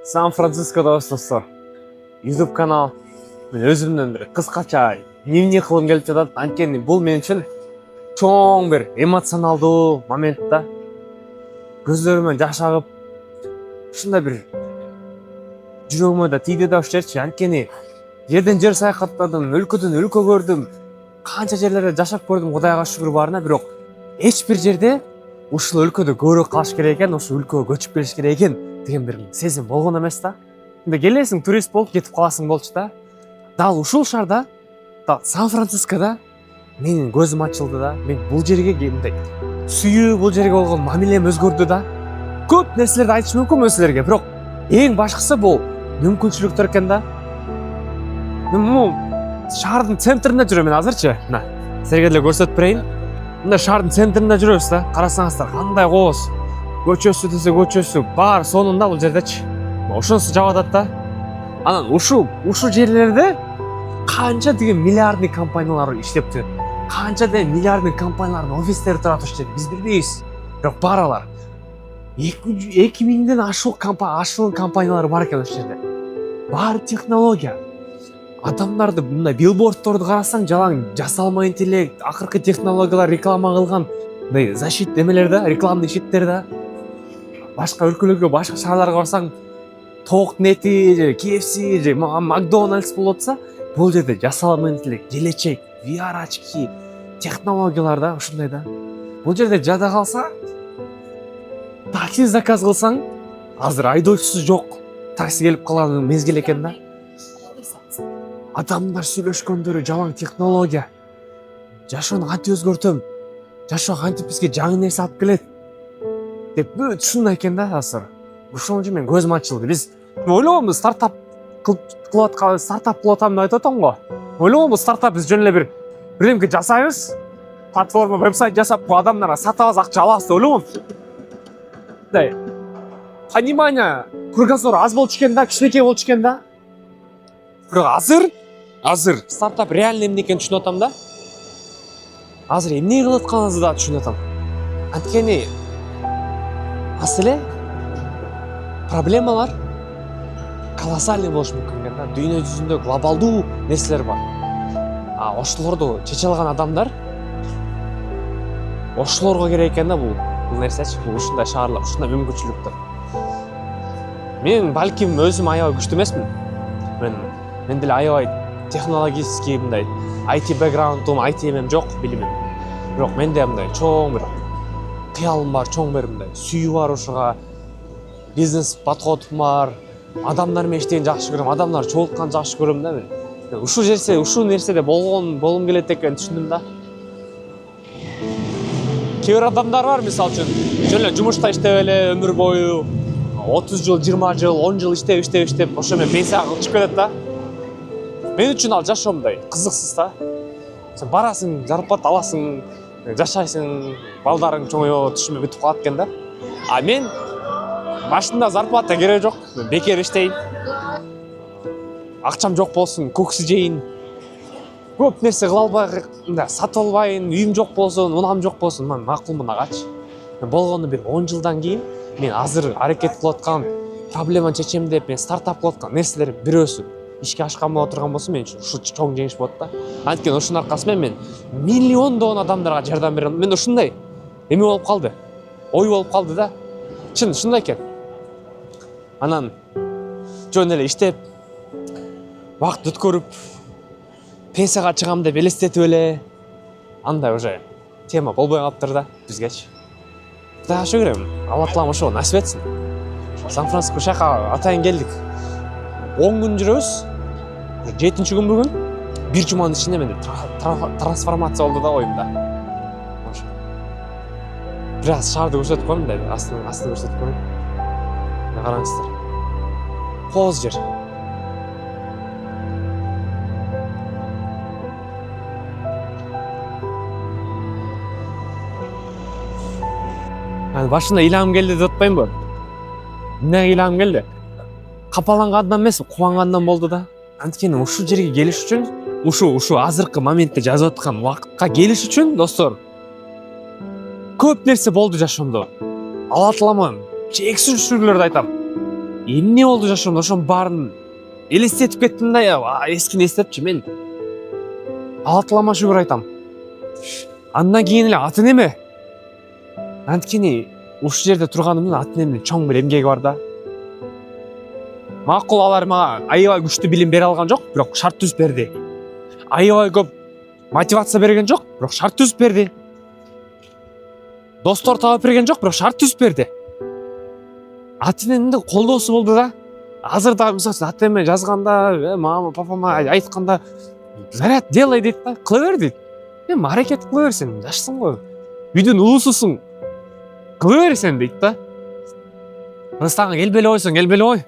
Сан-Францискодобуз достор. YouTube канал. Мен өзүмдөн бир кыскача дневник кылгым келип жатат. Анткени бул мен үчүн чоң бир эмоционалдуу момент да. Көзлөрүмөн жаш агып, ушундай бир жүрөгүмө да тийди да ушучу. Анткени жерден жер саякаттадым, өлкөдөн өлкө көрдүм. Канча жерлерде жашап көрдүм, Кудайга шүгүр барына, бирок эч бир жерде ушул өлкөдө көбүрөөк калыш керек экен, ушул өлкөгө көчүп келиш керек экен деген бир сезим болгон эмес да. Эми келесиң турист болуп кетип каласың болчу да. Дал ушул шаарда, дал Сан-Францискодо менин көзүм ачылды да. Мен бул жерге мындай сүйүү, бул жерге болгон мамилем өзгөрдү да. Көп нерселерди айтыш мүмкүн силерге, бирок эң башкысы бул мүмкүнчүлүктөр экен да. Мен шаардын центрине жүрөм мен азырчы. Мына силерге деле көрсөтүп берейин. Мына шаардын центрине жүрөбүз да. Карасаңыздар, кандай кооз. Көчөсү десе көчөсү бар сонунда бул жердечи. Ошонусу жап атат да. Анан ушул жерлерде канча деген миллиардный компаниялар иштеп жүрөт. Канча деген миллиардный компаниялардын офистери турат ушул жерде. Биз билбейбиз. Бирок бар алар. 2000ден ашуун компаниялар бар экен ушул жерде. Баары технология. Адамдарды мындай билбордторду карасаң, жалаң жасалма интеллект, акыркы технологиялар реклама кылган мындай защит эмелер да, рекламный щиттер да. Башка өлкөлөргө, башка шаарларга барсаң, тоок нети, же KFC, же Макдональдс болуп атса, бул жерде жасалма интеллект, желечек, VR очки, технологиялар да, ушундай да. Бул жерде жада калса, такси заказ кылсаң, азыр айдоочусу жок, такси келип калган мезгил экен да. Адамдар сүйлөшкөндөрү жалаң технология. Жашоону кантип өзгөртөм? Жашоо кантип бизге жаңы нерсе алып келет? Деп бүт ушундай экен да азыр. Ошон үчүн мен көзүм ачылды. Биз ойлогонбуз стартап кылып аткан, стартап кылып атам деп айтып атам го. Ойлогонбуз стартап биз жөн эле бир бирдемке жасайбыз. Платформа, вебсайт жасап, бу адамдарга сатабыз, акча алабыз деп ойлогом. Мындай понимание, кругозор аз болчу экен да, кичинекей болчу экен да. Бирок азыр стартап реально эмне экенин түшүнүп атам да. Азыр эмне кылып атканыбызды да түшүнүп атам. Анткени эле проблемалар колоссальный болушу мүмкүн экен да. Дүйнө жүзүндө глобалдуу нерселер бар. Ошолорду чече алган адамдар, ошолорго керек экен да бул нерсечи, бул ушундай шаарлар, ушундай мүмкүнчүлүктөр. Мен балким өзүм аябай күчтүү эмесмин. Мен деле аябай технологический мындай IT бэкграундум, IT эмем жок, билимим. Бирок менде мындай чоң бир кыялым бар, чоң бир мындай сүйүү бар ушуга. Бизнес подходум бар. Адамдар менен иштегенди жакшы көрөм, адамдар чогултканды жакшы көрөм да мен. Ушул нерседе болгум келет экенин түшүндүм да. Кээ бир адамдар бар, мисалы үчүн, жөн эле жумушта иштеп эле өмүр бою 30 жыл, 20 жыл, 10 жыл иштеп, ошо менен пенсияга чыгып кетет да. Мен үчүн ал жашоо мындай кызыксыз да. Сен барасың, зарплата аласың, жашайсың, балдарың чоңоёт, түшүмө бүтүп калат экен да. Мен башында зарплата кереги жок, мен бекер иштейин. Акчам жок болсун, көксү жейин. Көп нерсе кыла албай, сатып албайын, үйүм жок болсун, унам жок болсун, мен макулмун агачы. Болгону бир 10 жылдан кийин мен азыр аракет кылып аткан проблеманы чечем деп мен стартап кылып аткан нерселер бирөөсү ишке ашкан боло турган болсо мен үчүн ушу чоң жеңиш болот да. Анткени ошонун аркасы менен мен миллиондогон адамдарга жардам берем. Мен ушундай эме болуп калды. Ой болуп калды да. Чын ушундай экен. Анан жөн эле иштеп вакыт өткөрүп пенсияга чыгам деп элестетип эле андай уже тема болбой калыптыр да бизгечи. Кудайга шүгүр эми, Алла таалам ошо насип этсин. Сан-Франциско шаарга атайын келдик. 10 күн жүрөбүз. 7-күн бүгүн. 1 жуманын ичинде менде трансформация болду да оюмда. Ошо. Бир аз шаарды көрсөтүп коеюн да, астын көрсөтүп коеюн. Мына караңыздар. Кооз жер. Башында ыйлагым келди деп атпайынбы? Эмне ыйлагым келди? Капалангандан эмес, кубангандан болду да. Анткени ушул жерге келиш үчүн, ушу азыркы моментте жазып аткан убакытка келиш үчүн, достор, көп нерсе болду жашоомдо. Алла таалам чексиз түшүрүүлөрдү айтам. Эмне болду жашоомдо, ошонун баарын элестетип кеттим да, эскини эстепчи мен. Алатылама шүгүр айтам. Андан кийин эле ата энеме. Анткени ушул жерде турганымдын ата энемдин чоң бир эмгеги бар да. Макул алар мага аябай күчтүү билим бере алган жок, бирок шарт түзүп берди. Аябай көп мотивация берген жок, бирок шарт түзүп берди. Достор таап берген жок, бирок шарт түзүп берди. Ата энемдин колдоосу болду да. Азыр дагы мисалы үчүн ата эме жазганда, мама, папама айтканда заряд делай дейт да, кыла бер дейт. Аракет кыла бер, сен жашсың го. Үйдүн улусусуң. Кыла бер сен дейт да. Ыстагы келбеле ойсоң, келбеле ой.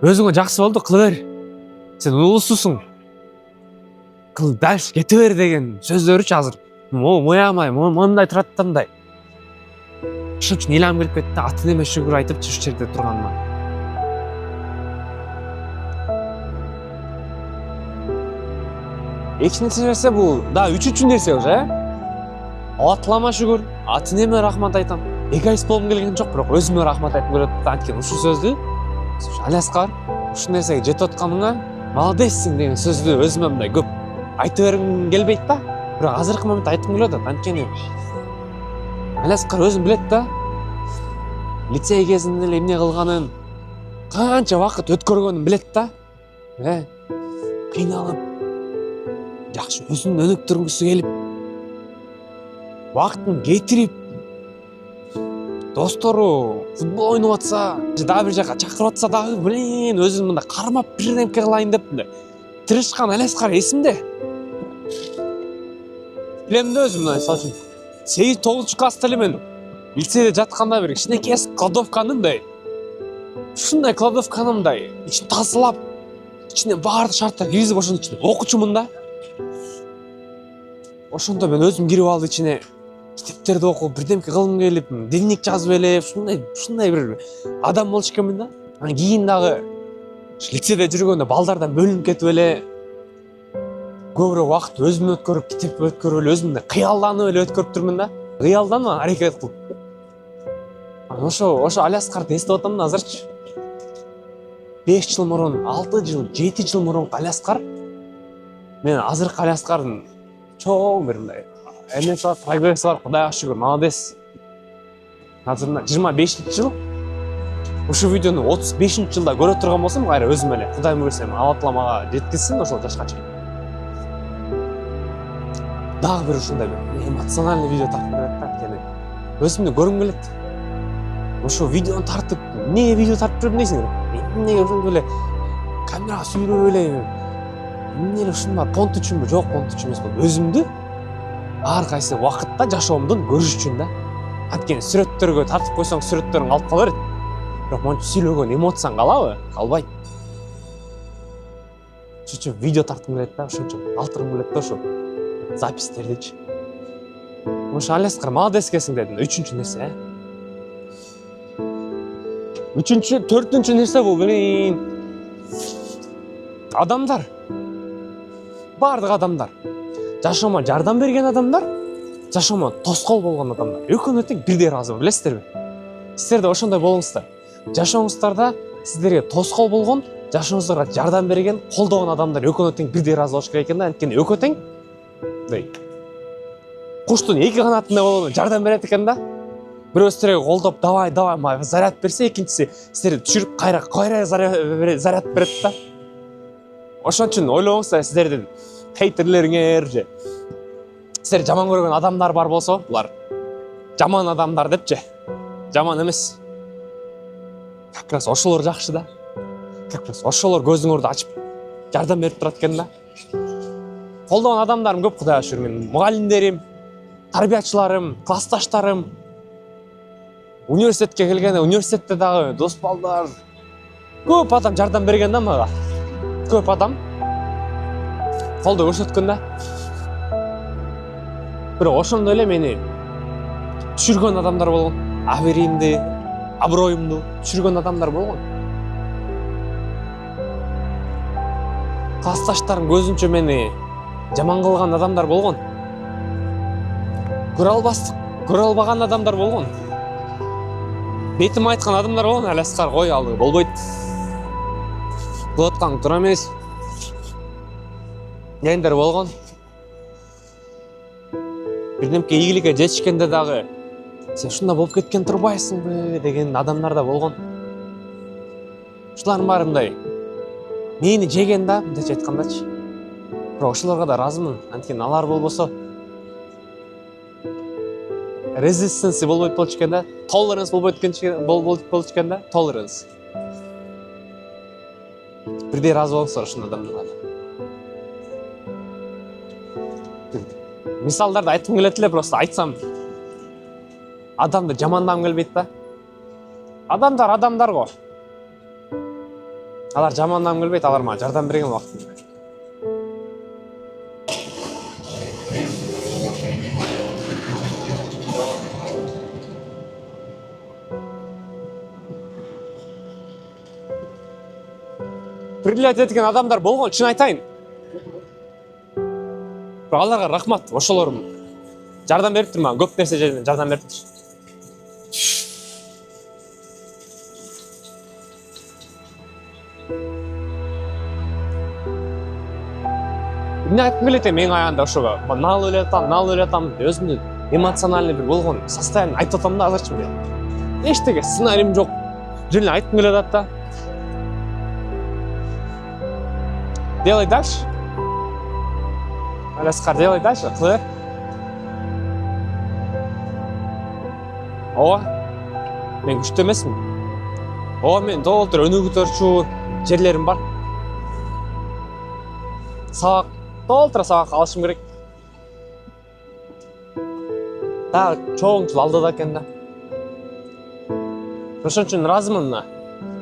Өзүңө жакшы болду, кыла бер. Сен улусусуң. Кыл дальше кете бер деген сөздөрүчү азыр. Моямай, мындай турат да мындай. Ошон үчүн ыйлам келип кетти, ата энеме шүгүр айтып ушул жерде турганыма. Экинчи нерсе бул, да, үчүнчү нерсе уже. Алатылама шүгүр, ата энеме рахмат айтам. Эгоист болгум келген жок, бирок өзүмө рахмат айтып келет. Анткени ушул сөздү Аласкар, ушул нерсеге жетип атканыңа молодецсиң деген сөздү өзүмө мындай көп айта бергим келбейт да. Бирок азыркы моментте айткым келип атат. Анткени Аласкар өзүм билет да. Лицей кезинде эле эмне кылганын, канча убакыт өткөргөнүн билет да. Кыйналып, жакшы өзүн өнүктүргүсү келип, убактын кетирип, достору футбол ойноп атса, дагы бир жака чакырып атса дагы, өзүн мындай кармап бирдемке кылайын деп тырышкан Аласкар эсимде. Билем да өзүм, мисалы үчүн 8-9 класста эле мен лицейде жатканда бир кичинекей кладовканы мындай, ушундай кладовканы мындай ичин тазалап, ичине баардык шарттар киргизип, ошонун ичине окучумун да. Ошондо мен өзүм кирип алып ичине китептерди окуп, бирдемке кылгым келип, дневник жазып эле, ушундай бир адам болчу экенмин да. Анан кийин дагы лицейде жүргөндө балдардан бөлүнүп кетип эле, көбүрөөк убакыт өзүм өткөрүп, китеп өткөрүп эле, өзүмдө кыялданып эле өткөрүп турмун да. Кыялданып, аракет кылып. Ошо Аласкарды эстеп атам да азырчы. 5 жыл мурун, 6 жыл, 7 жыл мурунку Аласкар мен азыркы Аласкардын чоң бир мындай эмеси бар, прогресси бар, Кудайга шүгүр, молодец. Азыр 25 жыл. Ушул видеону 35 жылда көрө турган болсом, кайра өзүм эле Кудайым көрсөм алатыламага жеткизсин ошол жашка чейин. Дагы бир ушундай бир эмоциональный видео тартып берет да, анткени өзүмдү көргүм келет. Ошо видеону тартып, эмнеге видео тартып жүрөм дейсиңер? Эмнеге ошондой эле камерага сүйрөп эле, эмне эле ушунун бар, понт үчүнбү? Жок, понт үчүн эмес, өзүмдү ар кайсы убакытта жашоомдун көрүш үчүн да. Анткени сүрөттөргө тартып койсоң, сүрөттөрүң калып кала берет. Бирок монча сүйлөгөн эмоцияң калабы? Калбайт. Ошон үчүн видео тарткым келет да, ошон үчүн калтыргым келет да ошо записьтердичи. Ошо Аласкар молодец экенсиң дедим. Үчүнчү нерсе. Төртүнчү нерсе бул адамдар. Бардык адамдар. Жашоомо жардам берген адамдар, жашоомо тоскоол болгон адамдар. Экөөнө тең бирдей ыраазы, билесиздерби? Сиздер да ошондой болуңуздар. Жашооңуздарда сиздерге тоскоол болгон, жашооңуздарга жардам берген, колдогон адамдар экөөнө тең бирдей ыраазы болуш керек экен да. Анткени экөө тең куштун эки канатындай болгону жардам берет экен да. Бирөө сиздерге колдоп, давай, мага заряд берсе, экинчиси сиздерди түшүрүп кайра заряд берет да. Ошон үчүн ойлоңуздар, сиздердин хейтерлериңер же сиздер жаман көргөн адамдар бар болсо, булар жаман адамдар депчи. Жаман эмес. Как раз ошолор жакшы да. Как раз ошолор көзүңөрдү ачып жардам берип турат экен да. Колдогон адамдарым көп, Кудайга шүгүр. Мен мугалимдерим, тарбиячыларым, классташтарым, университетке келгенде, университетте дагы дос балдар, көп адам жардам берген да мага. Көп адам колдоо көрсөткөн да. Бирок ошондой эле мени түшүргөн адамдар болгон. Абийиримди, аброюмду түшүргөн адамдар болгон. Классташтарым көзүнчө мени жаман кылган адамдар болгон. Көрө албаган адамдар болгон. бетім айтқан адамдар болған, әлі Асқар қой алды, болбойды. Қылатқан тұра емес. Дегендер болған. Бірдемке игілігі жетішкенде дағы, сен шында болып кеткен тұрбайсың бі деген адамдар да болған. Шыларым барымдай, мені жеген да, дече айтқандачы. Бірақ шыларға да разымын, әнткен алар болбосо. Resistance болбойт болчыкенде, tolerance болбойт болчыкенде, tolerance. Бірдей разы болыңыздар шын адамдарға. Мисалдарды айтқым келетіле, просто айтсам, адамды жамандағым келбейді да. Адамдар ғой. Алар жамандағым келбейді, алар ма жардам берген уақытында. Прилет еткен адамдар болған, шын айтайын. Алларға рахмат, ошолорым жардам беріп тұр ма, көп нәрсе жардам беріп тұр. Не айтқым келеді мен аяғында ошоға, нал өлетам, өзімді эмоциональный бір болған состояние айтып атам да азырчы мен. Ештеге сценариym жоқ, желе айтқым келеді да. Делай дальше. Асқар, делай дальше. Қылы. О, мен күшті емеспін. О, мен толтыр, өні көтерші жерлерім бар. Толтыра сабақ алышым керек. Тағы чоң жыл алды да кенді. Ошон үчүн разымын.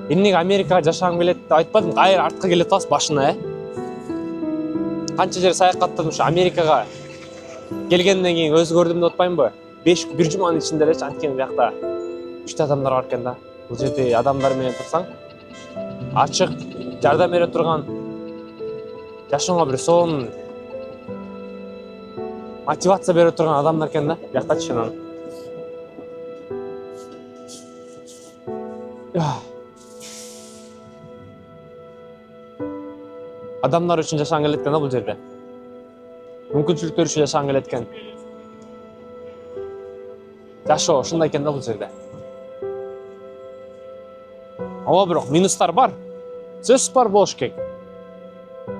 Эмнеге Америкаға жашағым келет деп айтпадым, кайра артқа келет ас башына, Қанша жер саяхаттадым, Америкаға келгеннен кейін өзі көрдім деп отпаймын ба? Bir жұманың ішінде леш анткені жақта күшті адамдар бар екен да. Бұл жерде адамдармен тұрсаң, ашық, жардам бере тұрған, жашыңа бір соң мотивация бере тұрған адамдар екен да. Жақта шынан. Адамдар үшін жашаған келеткен да бұл жерде. Мүмкіншіліктер үшін жашаған келеткен. Жашоо ушундай экен да бұл жерде. Ооба бирок минустар бар. Сөзсүз бар болуш керек.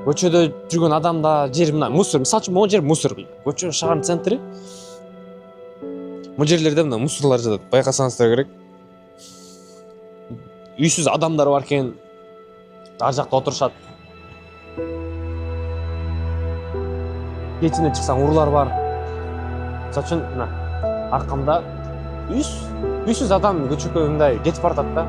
Көчөдө жүргөн адамда жер мына мусор, мисалы үчүн могу жер мусор. Көчө шаар центри. Бул жерлерде мына мусорлар жатат. Байкасаңыздар керек. Үйсүз адамдар бар экен. Ар жакта отурушат. Кечине чыксаң урлар бар. Мисалы үчүн мына аркамда үйсүз адам көчөккө мындай кетип баратат да.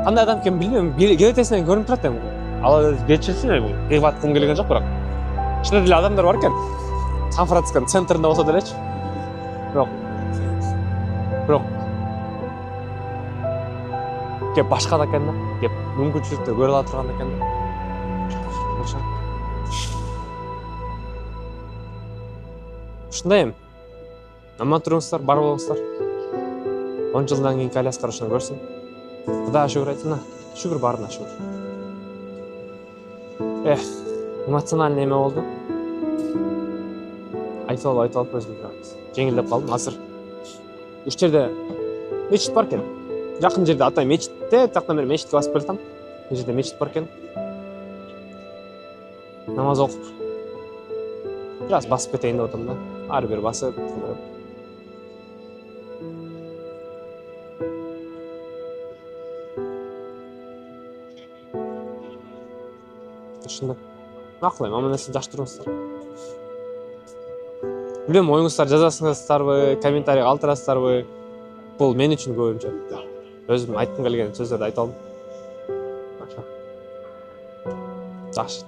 Кандай адам экенин билбейм. Керетесинен көрүнүп турат эми. Ал кечирсин, кыйбаткым келген жок бирок. Ичинде деле адамдар бар экен. Сан-Францисконун центринде болсо делечи. Бирок кеп башка да экен да. Кеп мүмкүнчүлүктү көрө ала турган экен да. Ушундай эми. Аман туруңуздар, бар болуңуздар. 10 жылдан кийин Алиаскар ушуну көрсүн. Кудайга шүгүр айтына. Шүгүр барына шүгүр. Эмоциональный эме болду. Айтып алып өзүм жеңилдеп калдым. Азыр үч жерде мечит бар экен. Жакын жерде атай мечитте, тактан бери мечитке басып келатам. Бул жерде мечит бар экен. Намаз окуп. Бираз басып кетейин деп атам да. Ары бери басып. Ушундай. Макул эми, аман эсен жакшы туруңуздар. Билбейм, оюңуздар жазасыңыздарбы, комментарий калтырасыздарбы? Бул мен үчүн көбүнчө. Өзүм айткым келген сөздөрдү айта алдым. Жакшы.